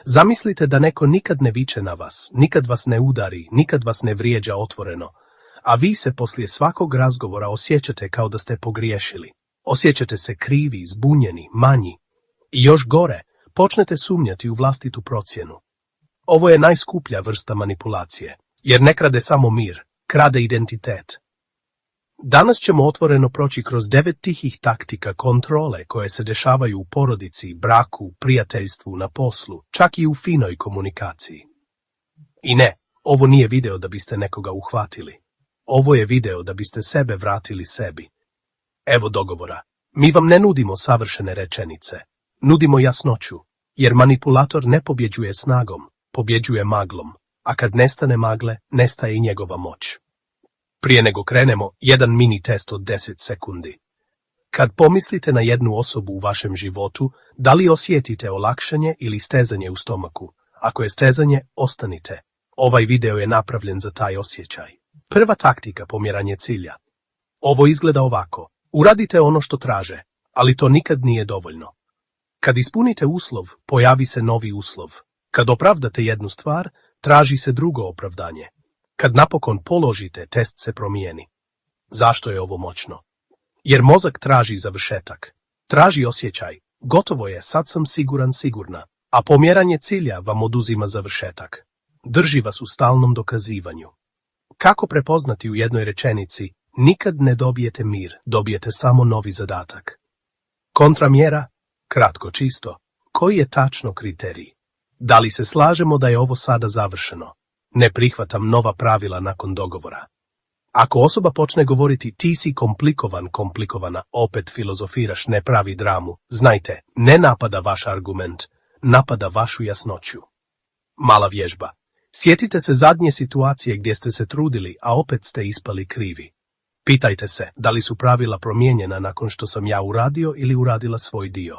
Zamislite da neko nikad ne viče na vas, nikad vas ne udari, nikad vas ne vrijeđa otvoreno, a vi se poslije svakog razgovora osjećate kao da ste pogriješili. Osjećate se krivi, zbunjeni, manji. I još gore, počnete sumnjati u vlastitu procjenu. Ovo je najskuplja vrsta manipulacije, jer ne krade samo mir, krade identitet. Danas ćemo otvoreno proći kroz 9 tihih taktika kontrole koje se dešavaju u porodici, braku, prijateljstvu, na poslu, čak i u finoj komunikaciji. I ne, ovo nije video da biste nekoga uhvatili. Ovo je video da biste sebe vratili sebi. Evo dogovora. Mi vam ne nudimo savršene rečenice. Nudimo jasnoću, jer manipulator ne pobjeđuje snagom, pobjeđuje maglom, a kad nestane magle, nestaje i njegova moć. Prije nego krenemo, jedan mini test od 10 sekundi. Kad pomislite na jednu osobu u vašem životu, da li osjetite olakšanje ili stezanje u stomaku? Ako je stezanje, ostanite. Ovaj video je napravljen za taj osjećaj. Prva taktika, pomjeranje cilja. Ovo izgleda ovako. Uradite ono što traže, ali to nikad nije dovoljno. Kad ispunite uslov, pojavi se novi uslov. Kad opravdate jednu stvar, traži se drugo opravdanje. Kad napokon položite, test se promijeni. Zašto je ovo moćno? Jer mozak traži završetak. Traži osjećaj. Gotovo je, sad sam siguran, sigurna. A pomjeranje cilja vam oduzima završetak. Drži vas u stalnom dokazivanju. Kako prepoznati u jednoj rečenici? Nikad ne dobijete mir, dobijete samo novi zadatak. Kontramjera? Kratko, čisto. Koji je tačno kriterij? Da li se slažemo da je ovo sada završeno? Ne prihvatam nova pravila nakon dogovora. Ako osoba počne govoriti ti si komplikovana, opet filozofiraš, ne pravi dramu, znajte, ne napada vaš argument, napada vašu jasnoću. Mala vježba. Sjetite se zadnje situacije gdje ste se trudili, a opet ste ispali krivi. Pitajte se, da li su pravila promijenjena nakon što sam ja uradio ili uradila svoj dio.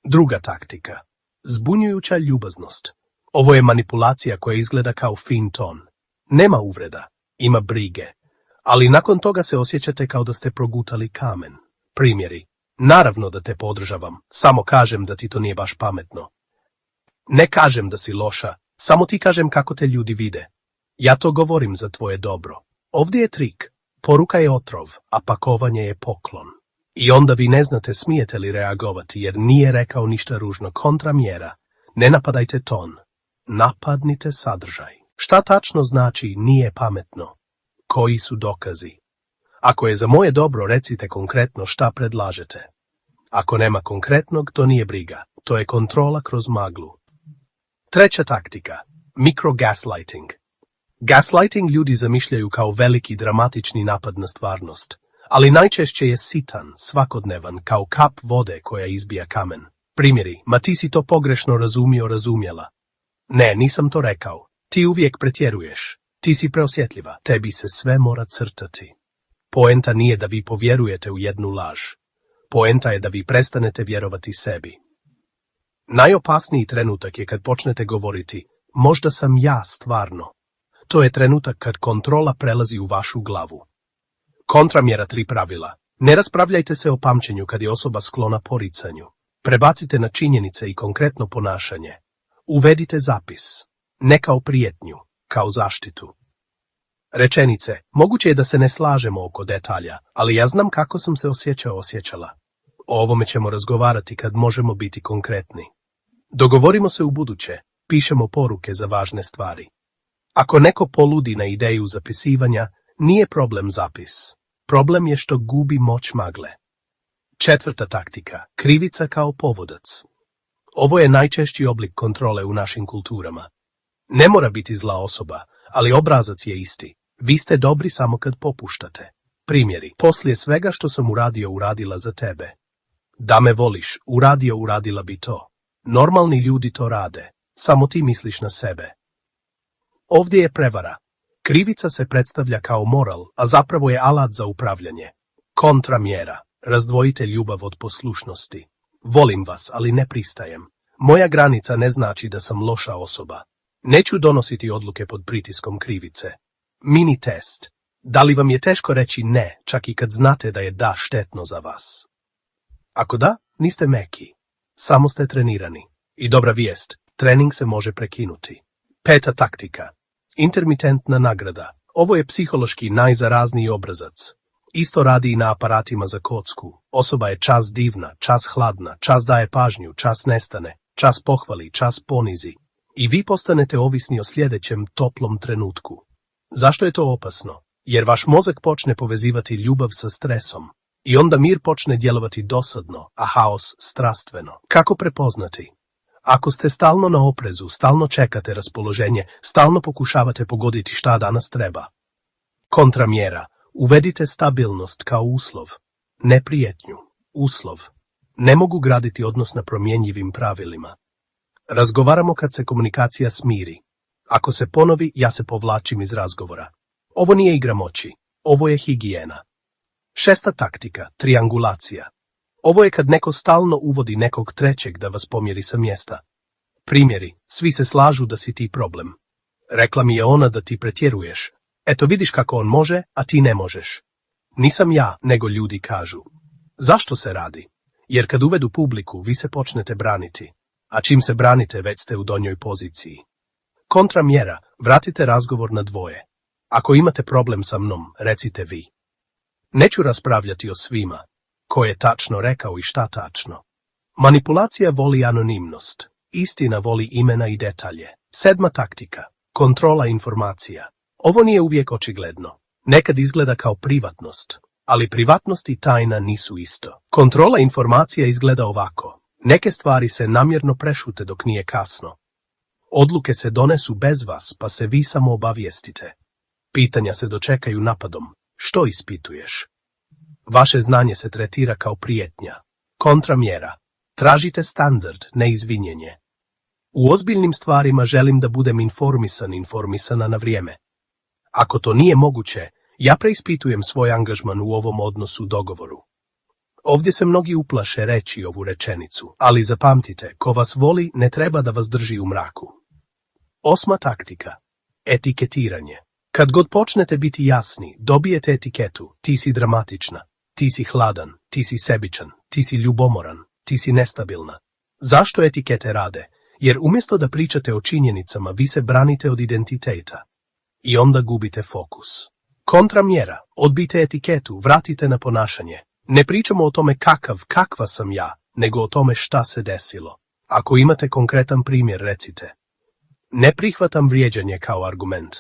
Druga taktika. Zbunjujuća ljubaznost. Ovo je manipulacija koja izgleda kao fin ton. Nema uvreda, ima brige. Ali nakon toga se osjećate kao da ste progutali kamen. Primjeri. Naravno da te podržavam, samo kažem da ti to nije baš pametno. Ne kažem da si loša, samo ti kažem kako te ljudi vide. Ja to govorim za tvoje dobro. Ovdje je trik. Poruka je otrov, a pakovanje je poklon. I onda vi ne znate smijete li reagovati jer nije rekao ništa ružno. Kontramjera. Ne napadajte ton. Napadnite sadržaj. Šta tačno znači nije pametno? Koji su dokazi? Ako je za moje dobro, recite konkretno šta predlažete. Ako nema konkretnog, to nije briga. To je kontrola kroz maglu. Treća taktika. Mikrogaslighting. Gaslighting ljudi zamišljaju kao veliki dramatični napad na stvarnost, ali najčešće je sitan, svakodnevan, kao kap vode koja izbija kamen. Primjeri, ma ti si to pogrešno razumjela. Ne, nisam to rekao. Ti uvijek pretjeruješ. Ti si preosjetljiva. Tebi se sve mora crtati. Poenta nije da vi povjerujete u jednu laž. Poenta je da vi prestanete vjerovati sebi. Najopasniji trenutak je kad počnete govoriti, možda sam ja stvarno. To je trenutak kad kontrola prelazi u vašu glavu. Kontramjera 3 pravila. Ne raspravljajte se o pamćenju kad je osoba sklona poricanju. Prebacite na činjenice i konkretno ponašanje. Uvedite zapis. Ne kao prijetnju, kao zaštitu. Rečenice. Moguće je da se ne slažemo oko detalja, ali ja znam kako sam se osjećala. O ovome ćemo razgovarati kad možemo biti konkretni. Dogovorimo se u buduće. Pišemo poruke za važne stvari. Ako neko poludi na ideju zapisivanja, nije problem zapis. Problem je što gubi moć magle. Četvrta taktika. Krivica kao povodac. Ovo je najčešći oblik kontrole u našim kulturama. Ne mora biti zla osoba, ali obrazac je isti. Vi ste dobri samo kad popuštate. Primjeri. Poslije svega što sam uradila za tebe. Da me voliš, uradila bi to. Normalni ljudi to rade. Samo ti misliš na sebe. Ovdje je prevara. Krivica se predstavlja kao moral, a zapravo je alat za upravljanje. Kontramjera. Razdvojite ljubav od poslušnosti. Volim vas, ali ne pristajem. Moja granica ne znači da sam loša osoba. Neću donositi odluke pod pritiskom krivice. Mini test. Da li vam je teško reći ne, čak i kad znate da je da štetno za vas? Ako da, niste meki. Samo ste trenirani. I dobra vijest, trening se može prekinuti. 5. taktika. Intermitentna nagrada. Ovo je psihološki najzarazniji obrazac. Isto radi i na aparatima za kocku. Osoba je čas divna, čas hladna, čas daje pažnju, čas nestane, čas pohvali, čas ponizi. I vi postanete ovisni o sljedećem toplom trenutku. Zašto je to opasno? Jer vaš mozak počne povezivati ljubav sa stresom. I onda mir počne djelovati dosadno, a haos strastveno. Kako prepoznati? Ako ste stalno na oprezu, stalno čekate raspoloženje, stalno pokušavate pogoditi šta danas treba. Kontramjera. Uvedite stabilnost kao uslov. Ne prijetnju. Uslov. Ne mogu graditi odnos na promjenjivim pravilima. Razgovaramo kad se komunikacija smiri. Ako se ponovi, ja se povlačim iz razgovora. Ovo nije igra moći. Ovo je higijena. 6. taktika. Triangulacija. Ovo je kad neko stalno uvodi nekog trećeg da vas pomjeri sa mjesta. Primjeri. Svi se slažu da si ti problem. Rekla mi je ona da ti pretjeruješ. Eto vidiš kako on može, a ti ne možeš. Nisam ja, nego ljudi kažu. Zašto se radi? Jer kad uvedu publiku, vi se počnete braniti. A čim se branite, već ste u donjoj poziciji. Kontramjera. Vratite razgovor na dvoje. Ako imate problem sa mnom, recite vi. Neću raspravljati o svima. Ko je tačno rekao i šta tačno. Manipulacija voli anonimnost. Istina voli imena i detalje. 7. taktika. Kontrola informacija. Ovo nije uvijek očigledno. Nekad izgleda kao privatnost, ali privatnost i tajna nisu isto. Kontrola informacija izgleda ovako. Neke stvari se namjerno prešute dok nije kasno. Odluke se donesu bez vas, pa se vi samo obavijestite. Pitanja se dočekaju napadom. Što ispituješ? Vaše znanje se tretira kao prijetnja. Kontramjera. Tražite standard, ne izvinjenje. U ozbiljnim stvarima želim da budem informisana na vrijeme. Ako to nije moguće, ja preispitujem svoj angažman u ovom odnosu dogovoru. Ovdje se mnogi uplaše reći ovu rečenicu, ali zapamtite, ko vas voli ne treba da vas drži u mraku. 8. taktika. Etiketiranje. Kad god počnete biti jasni, dobijete etiketu, ti si dramatična, ti si hladan, ti si sebičan, ti si ljubomoran, ti si nestabilna. Zašto etikete rade? Jer umjesto da pričate o činjenicama, vi se branite od identiteta. I onda gubite fokus. Kontramjera. Odbijte etiketu, vratite na ponašanje. Ne pričamo o tome kakva sam ja, nego o tome šta se desilo. Ako imate konkretan primjer, recite. Ne prihvatam vrijeđanje kao argument.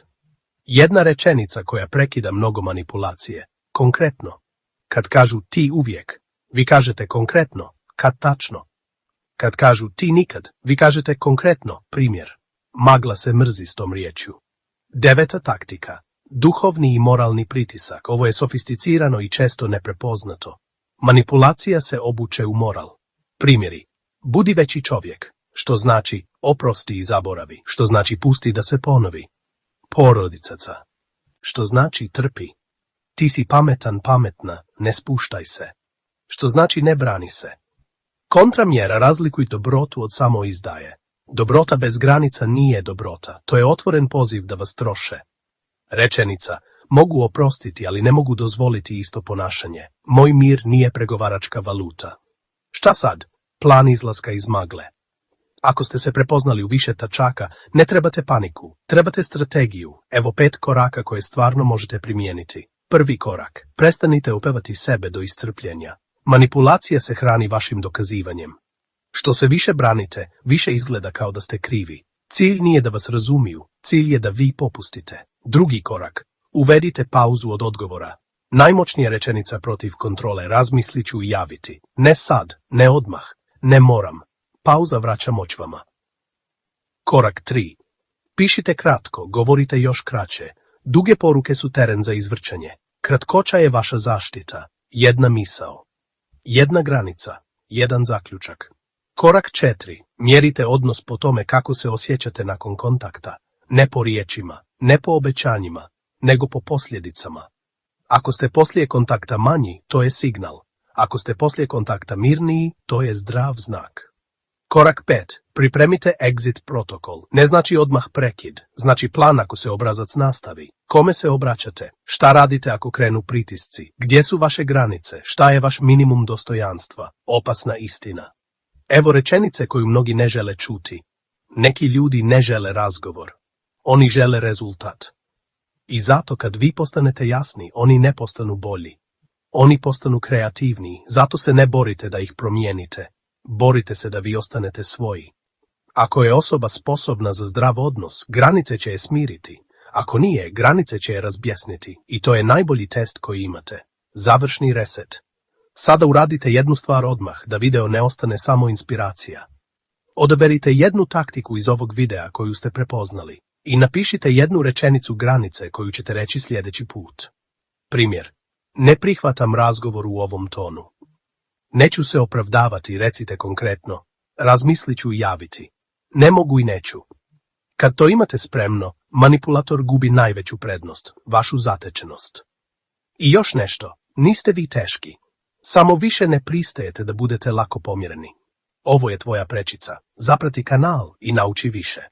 Jedna rečenica koja prekida mnogo manipulacije. Konkretno. Kad kažu ti uvijek, vi kažete konkretno, kad tačno. Kad kažu ti nikad, vi kažete konkretno, primjer. Magla se mrzi s tom riječju. 9. taktika. Duhovni i moralni pritisak. Ovo je sofisticirano i često neprepoznato. Manipulacija se obuče u moral. Primjeri. Budi veći čovjek, što znači oprosti i zaboravi, što znači pusti da se ponovi. Porodicaca, što znači trpi. Ti si pametan, pametna, ne spuštaj se, što znači ne brani se. Kontramjera. Razlikuj dobrotu od samoizdaje. Dobrota bez granica nije dobrota, to je otvoren poziv da vas troše. Rečenica. Mogu oprostiti, ali ne mogu dozvoliti isto ponašanje. Moj mir nije pregovaračka valuta. Šta sad? Plan izlaska iz magle. Ako ste se prepoznali u više tačaka, ne trebate paniku, trebate strategiju. Evo 5 koraka koje stvarno možete primijeniti. Prvi korak. Prestanite opevati sebe do iscrpljenja. Manipulacija se hrani vašim dokazivanjem. Što se više branite, više izgleda kao da ste krivi. Cilj nije da vas razumiju, cilj je da vi popustite. Drugi korak. Uvedite pauzu od odgovora. Najmoćnija rečenica protiv kontrole: razmislit ću i javiti. Ne sad, ne odmah, ne moram. Pauza vraća moć vama. Korak 3. Pišite kratko, govorite još kraće. Duge poruke su teren za izvrćanje. Kratkoća je vaša zaštita. Jedna misao. Jedna granica. Jedan zaključak. Korak 4. Mjerite odnos po tome kako se osjećate nakon kontakta. Ne po riječima, ne po obećanjima, nego po posljedicama. Ako ste poslije kontakta manji, to je signal. Ako ste poslije kontakta mirniji, to je zdrav znak. Korak 5. Pripremite exit protokol. Ne znači odmah prekid, znači plan ako se obrazac nastavi. Kome se obraćate? Šta radite ako krenu pritisci? Gdje su vaše granice? Šta je vaš minimum dostojanstva? Opasna istina. Evo rečenice koju mnogi ne žele čuti. Neki ljudi ne žele razgovor. Oni žele rezultat. I zato kad vi postanete jasni, oni ne postanu bolji. Oni postanu kreativniji, zato se ne borite da ih promijenite. Borite se da vi ostanete svoji. Ako je osoba sposobna za zdrav odnos, granice će je smiriti. Ako nije, granice će je razbjesniti. I to je najbolji test koji imate. Završni reset. Sada uradite jednu stvar odmah, da video ne ostane samo inspiracija. Odaberite jednu taktiku iz ovog videa koju ste prepoznali i napišite jednu rečenicu granice koju ćete reći sljedeći put. Primjer. Ne prihvatam razgovor u ovom tonu. Neću se opravdavati, recite konkretno. Razmislit ću i javiti. Ne mogu i neću. Kad to imate spremno, manipulator gubi najveću prednost, vašu zatečenost. I još nešto, niste vi teški. Samo više ne pristajete da budete lako pomjereni. Ovo je tvoja prečica. Zaprati kanal i nauči više.